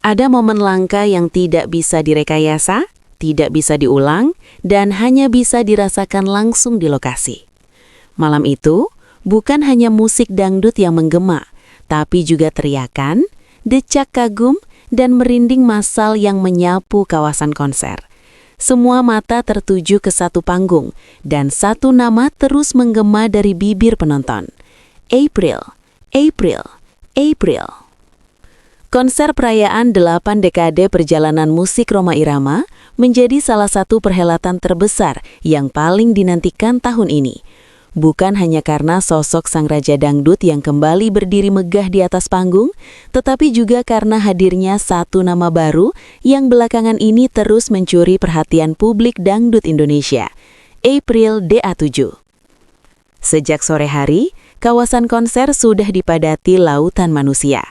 Ada momen langka yang tidak bisa direkayasa, tidak bisa diulang, dan hanya bisa dirasakan langsung di lokasi. Malam itu, bukan hanya musik dangdut yang menggema, tapi juga teriakan, decak kagum, dan merinding massal yang menyapu kawasan konser. Semua mata tertuju ke satu panggung, dan satu nama terus menggema dari bibir penonton. April, April, April. Konser perayaan 8 dekade perjalanan musik Rhoma Irama menjadi salah satu perhelatan terbesar yang paling dinantikan tahun ini. Bukan hanya karena sosok sang raja dangdut yang kembali berdiri megah di atas panggung, tetapi juga karena hadirnya satu nama baru yang belakangan ini terus mencuri perhatian publik dangdut Indonesia, April DA7. Sejak sore hari, kawasan konser sudah dipadati lautan manusia.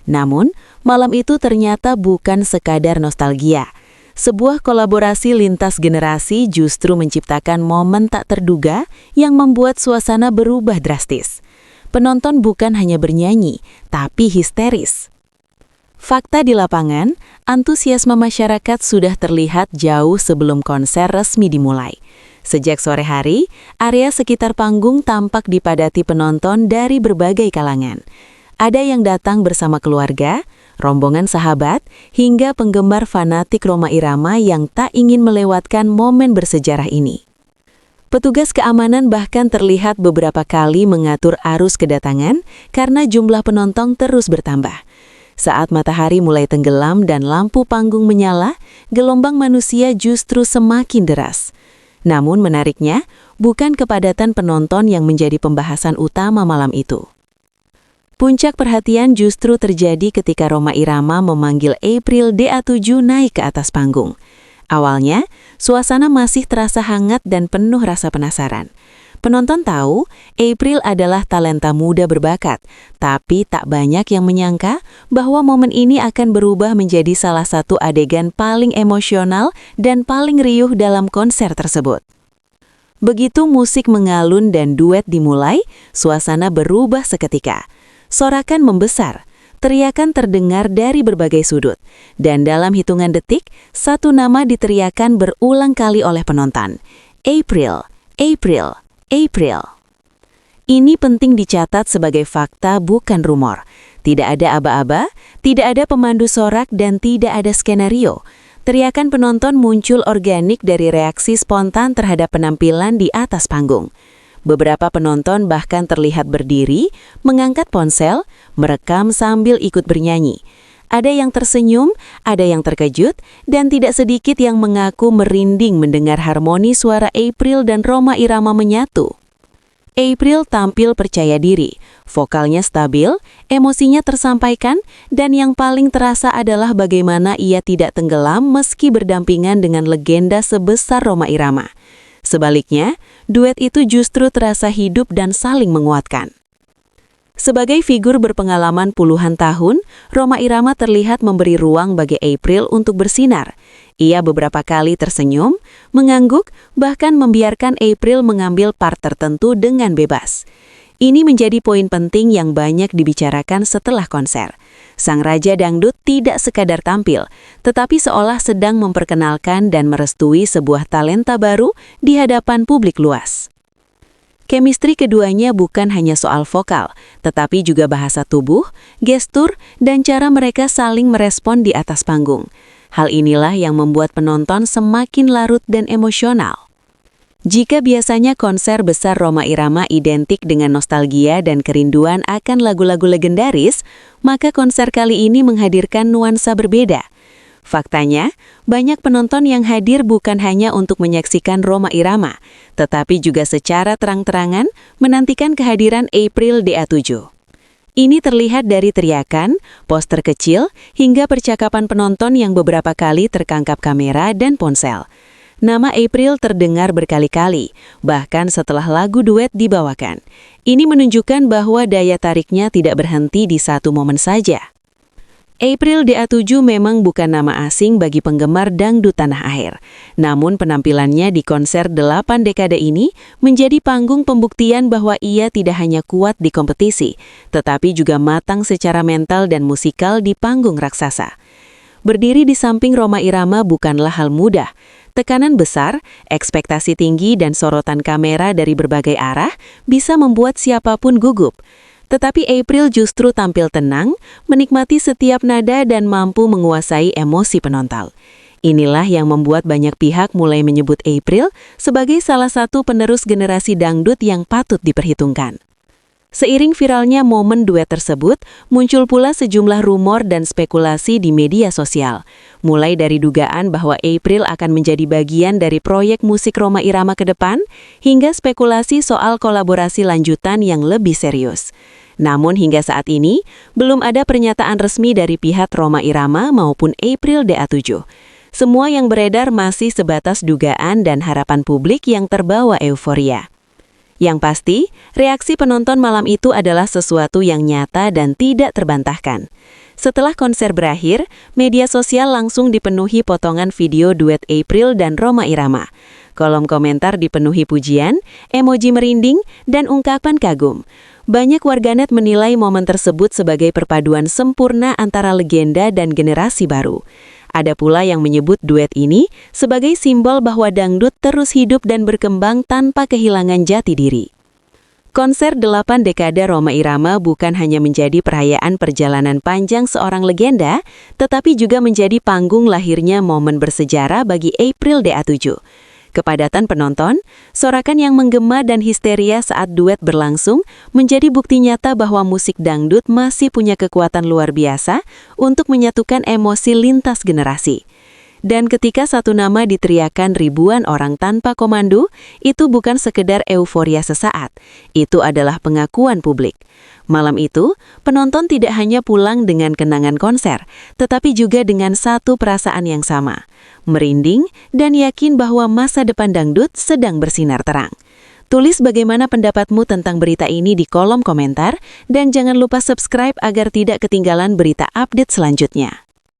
Namun, malam itu ternyata bukan sekadar nostalgia. Sebuah kolaborasi lintas generasi justru menciptakan momen tak terduga yang membuat suasana berubah drastis. Penonton bukan hanya bernyanyi, tapi histeris. Fakta di lapangan, antusiasme masyarakat sudah terlihat jauh sebelum konser resmi dimulai. Sejak sore hari, area sekitar panggung tampak dipadati penonton dari berbagai kalangan. Ada yang datang bersama keluarga, rombongan sahabat, hingga penggemar fanatik Rhoma Irama yang tak ingin melewatkan momen bersejarah ini. Petugas keamanan bahkan terlihat beberapa kali mengatur arus kedatangan karena jumlah penonton terus bertambah. Saat matahari mulai tenggelam dan lampu panggung menyala, gelombang manusia justru semakin deras. Namun menariknya, bukan kepadatan penonton yang menjadi pembahasan utama malam itu. Puncak perhatian justru terjadi ketika Rhoma Irama memanggil April DA7 naik ke atas panggung. Awalnya, suasana masih terasa hangat dan penuh rasa penasaran. Penonton tahu April adalah talenta muda berbakat, tapi tak banyak yang menyangka bahwa momen ini akan berubah menjadi salah satu adegan paling emosional dan paling riuh dalam konser tersebut. Begitu musik mengalun dan duet dimulai, suasana berubah seketika. Sorakan membesar, teriakan terdengar dari berbagai sudut, dan dalam hitungan detik, satu nama diteriakan berulang kali oleh penonton. April, April, April. Ini penting dicatat sebagai fakta, bukan rumor. Tidak ada aba-aba, tidak ada pemandu sorak, dan tidak ada skenario. Teriakan penonton muncul organik dari reaksi spontan terhadap penampilan di atas panggung. Beberapa penonton bahkan terlihat berdiri, mengangkat ponsel, merekam sambil ikut bernyanyi. Ada yang tersenyum, ada yang terkejut, dan tidak sedikit yang mengaku merinding mendengar harmoni suara April dan Rhoma Irama menyatu. April tampil percaya diri, vokalnya stabil, emosinya tersampaikan, dan yang paling terasa adalah bagaimana ia tidak tenggelam meski berdampingan dengan legenda sebesar Rhoma Irama. Sebaliknya, duet itu justru terasa hidup dan saling menguatkan. Sebagai figur berpengalaman puluhan tahun, Rhoma Irama terlihat memberi ruang bagi April untuk bersinar. Ia beberapa kali tersenyum, mengangguk, bahkan membiarkan April mengambil part tertentu dengan bebas. Ini menjadi poin penting yang banyak dibicarakan setelah konser. Sang Raja Dangdut tidak sekadar tampil, tetapi seolah sedang memperkenalkan dan merestui sebuah talenta baru di hadapan publik luas. Chemistry keduanya bukan hanya soal vokal, tetapi juga bahasa tubuh, gestur, dan cara mereka saling merespon di atas panggung. Hal inilah yang membuat penonton semakin larut dan emosional. Jika biasanya konser besar Rhoma Irama identik dengan nostalgia dan kerinduan akan lagu-lagu legendaris, maka konser kali ini menghadirkan nuansa berbeda. Faktanya, banyak penonton yang hadir bukan hanya untuk menyaksikan Rhoma Irama, tetapi juga secara terang-terangan menantikan kehadiran April DA7. Ini terlihat dari teriakan, poster kecil, hingga percakapan penonton yang beberapa kali terkangkap kamera dan ponsel. Nama April terdengar berkali-kali, bahkan setelah lagu duet dibawakan. Ini menunjukkan bahwa daya tariknya tidak berhenti di satu momen saja. April DA7 memang bukan nama asing bagi penggemar dangdut tanah air. Namun penampilannya di konser 8 dekade ini menjadi panggung pembuktian bahwa ia tidak hanya kuat di kompetisi, tetapi juga matang secara mental dan musikal di panggung raksasa. Berdiri di samping Rhoma Irama bukanlah hal mudah. Tekanan besar, ekspektasi tinggi, dan sorotan kamera dari berbagai arah bisa membuat siapapun gugup. Tetapi April justru tampil tenang, menikmati setiap nada dan mampu menguasai emosi penonton. Inilah yang membuat banyak pihak mulai menyebut April sebagai salah satu penerus generasi dangdut yang patut diperhitungkan. Seiring viralnya momen duet tersebut, muncul pula sejumlah rumor dan spekulasi di media sosial. Mulai dari dugaan bahwa April akan menjadi bagian dari proyek musik Rhoma Irama ke depan, hingga spekulasi soal kolaborasi lanjutan yang lebih serius. Namun hingga saat ini, belum ada pernyataan resmi dari pihak Rhoma Irama maupun April DA7. Semua yang beredar masih sebatas dugaan dan harapan publik yang terbawa euforia. Yang pasti, reaksi penonton malam itu adalah sesuatu yang nyata dan tidak terbantahkan. Setelah konser berakhir, media sosial langsung dipenuhi potongan video duet April dan Rhoma Irama. Kolom komentar dipenuhi pujian, emoji merinding, dan ungkapan kagum. Banyak warganet menilai momen tersebut sebagai perpaduan sempurna antara legenda dan generasi baru. Ada pula yang menyebut duet ini sebagai simbol bahwa dangdut terus hidup dan berkembang tanpa kehilangan jati diri. Konser 8 dekade Rhoma Irama bukan hanya menjadi perayaan perjalanan panjang seorang legenda, tetapi juga menjadi panggung lahirnya momen bersejarah bagi April DA7. Kepadatan penonton, sorakan yang menggema dan histeria saat duet berlangsung menjadi bukti nyata bahwa musik dangdut masih punya kekuatan luar biasa untuk menyatukan emosi lintas generasi. Dan ketika satu nama diteriakan ribuan orang tanpa komando, itu bukan sekedar euforia sesaat, itu adalah pengakuan publik. Malam itu, penonton tidak hanya pulang dengan kenangan konser, tetapi juga dengan satu perasaan yang sama, merinding dan yakin bahwa masa depan dangdut sedang bersinar terang. Tulis bagaimana pendapatmu tentang berita ini di kolom komentar, dan jangan lupa subscribe agar tidak ketinggalan berita update selanjutnya.